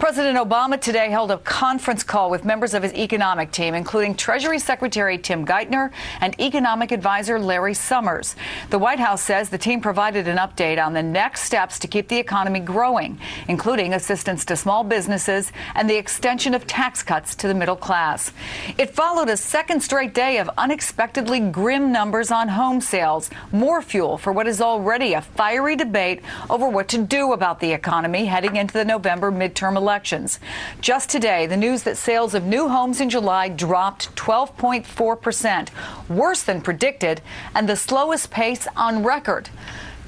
President Obama today held a conference call with members of his economic team, including Treasury Secretary Tim Geithner and economic advisor Larry Summers. The White House says the team provided an update on the next steps to keep the economy growing, including assistance to small businesses and the extension of tax cuts to the middle class. It followed a second straight day of unexpectedly grim numbers on home sales, more fuel for what is already a fiery debate over what to do about the economy heading into the November midterm elections. Just today, the news that sales of new homes in July dropped 12.4%, worse than predicted, and the slowest pace on record.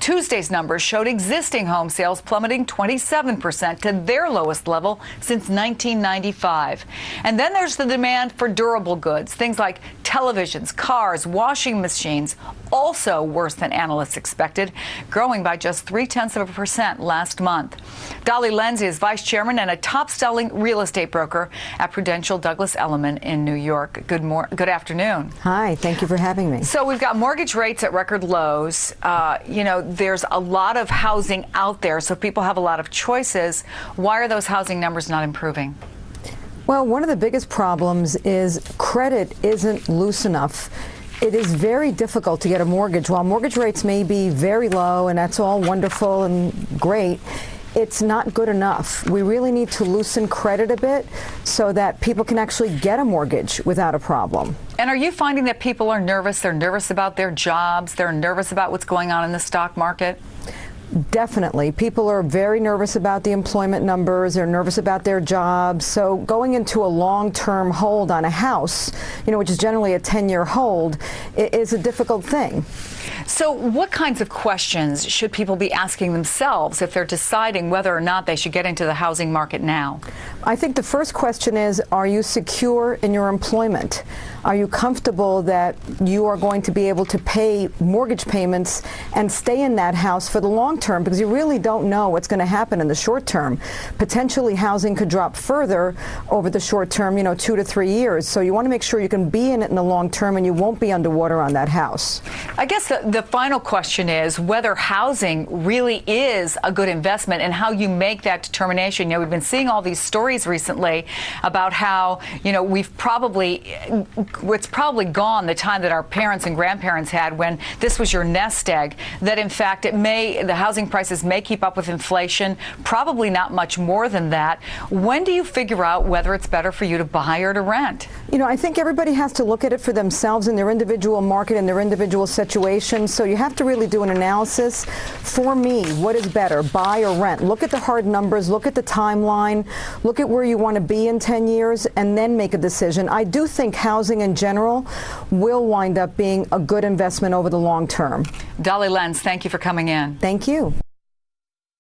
Tuesday's numbers showed existing home sales plummeting 27% to their lowest level since 1995. And then there's the demand for durable goods, things like televisions, cars, washing machines, also worse than analysts expected, growing by just 0.3% last month. Dolly Lenz is vice chairman and a top-selling real estate broker at Prudential Douglas Elliman in New York. Good afternoon. Hi, thank you for having me. So we've got mortgage rates at record lows. There's a lot of housing out there, so people have a lot of choices. Why are those housing numbers not improving? Well, one of the biggest problems is credit isn't loose enough. It is very difficult to get a mortgage. While mortgage rates may be very low, and that's all wonderful and great, it's not good enough. We really need to loosen credit a bit so that people can actually get a mortgage without a problem. And are you finding that people are nervous? They're nervous about their jobs. They're nervous about what's going on in the stock market? Definitely. People are very nervous about the employment numbers. They're nervous about their jobs. So going into a long-term hold on a house, which is generally a 10-year hold, is a difficult thing. So what kinds of questions should people be asking themselves if they're deciding whether or not they should get into the housing market now? I think the first question is, are you secure in your employment? Are you comfortable that you are going to be able to pay mortgage payments and stay in that house for the long term? Because you really don't know what's going to happen in the short term. Potentially housing could drop further over the short term, 2 to 3 years. So you want to make sure you can be in it in the long term and you won't be underwater on that house. I guess the final question is whether housing really is a good investment and how you make that determination. We've been seeing all these stories recently about how, it's probably gone the time that our parents and grandparents had when this was your nest egg, that in fact the housing prices may keep up with inflation, probably not much more than that. When do you figure out whether it's better for you to buy or to rent? I think everybody has to look at it for themselves in their individual market and their individual situation. So you have to really do an analysis. For me, what is better, buy or rent? Look at the hard numbers, look at the timeline, look at where you want to be in 10 years, and then make a decision. I do think housing in general will wind up being a good investment over the long term. Dolly Lenz, thank you for coming in. Thank you.